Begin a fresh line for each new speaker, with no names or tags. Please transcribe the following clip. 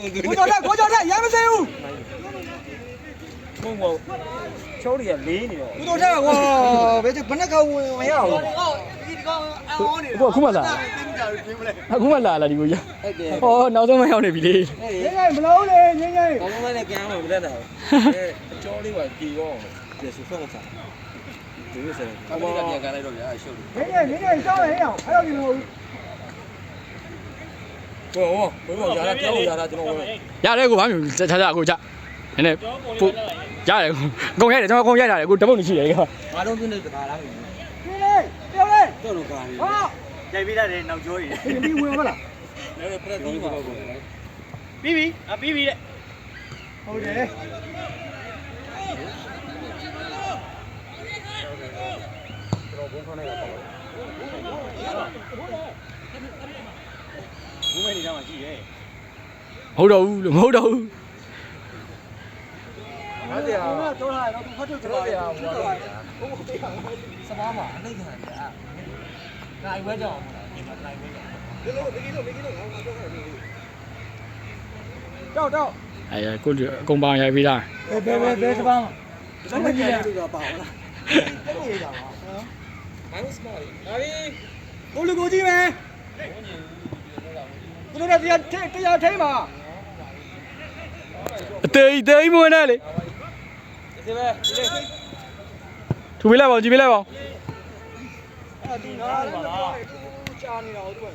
ကိုကျော်တက်ရမ်းမစင်းဘူး
ဘုံဘောချောတွေကလေးနေတော့
ကိုကျော်တက်ကကွာဘယ်ဘယ်နဲ့ကောင်းဝင်ရအောင်
အခုမှလာအခုမှလာဒီကိုရဟောနောက်ဆုံးမရောက်နေပြီလေ
ငင်းမလုံးလေငင်း
ဘောလုံးနဲ့ကမ်းမှာမတက်တာအချောလေးကကြည်ရောကျေစုဖက်စားဒီလိုဆိုတော့ဘောကပြန်ကန်လိုက်တော့ဗျာရှုပ်တယ်
ငင်းစောင်းရအောင်အဲ့တော့ဒီလို
ဘောရတာပြောရတာကျွန်တော်ဝင်
ရတယ်ကိုဘာမျိုးချာကိုချနည်းနည်းပို့ရတယ်အကုန်ရိုက်တယ်ကျွန်တော်အကုန်ရိုက်တာလေကိုတပုတ်နေရှိတယ်က
ငါတို့ပြနေတကားလား
ခင်းလေပြောလေ
တော့တော့ကားနေ
ဟာ
ရိုက်ပေးရတယ်နောက်ကျော်ကြီး
ဒီဝင်မလား
လည်းပြတ်ပြီးပါဘူး
ပြီးပြီတဲ့ဟုတ်တယ်
ဘူးမဲနေကြမှာရှိရဲ့
မဟုတ်တော့ဘူးလို့မဟုတ်တော့ဘူး
ဟုတ်တယ်ဟာ
တော့လာတော့ဖတ်ထုတ်ကြတော့ရအောင်ဟုတ်ပါ
စပါးမှာအနှိမ့်ခံတယ်အာနိုင်ဝဲကြောင်နိုင်ဝဲကြောင်
တော့
အဲကိုအကုန်ပေါင်ရိုက်ပြီးသား
ဘယ်စပန်းစမ်းမကြည့်ရ
လူကပါလား
ဘူးရတာပါ
minus မှာဒါပြီး
ကိုလူကိုကြည့်မယ်သူတို့ကတရားထိမှာ
အသေးမဝင်နဲ့လေ
ဒီပဲဒီလေ
ထူပေးလိုက်ပါကြည့်ပေးလိုက်ပါ
အဲ့ဒီနားလည်းကြာနေတာဟုတ်တယ်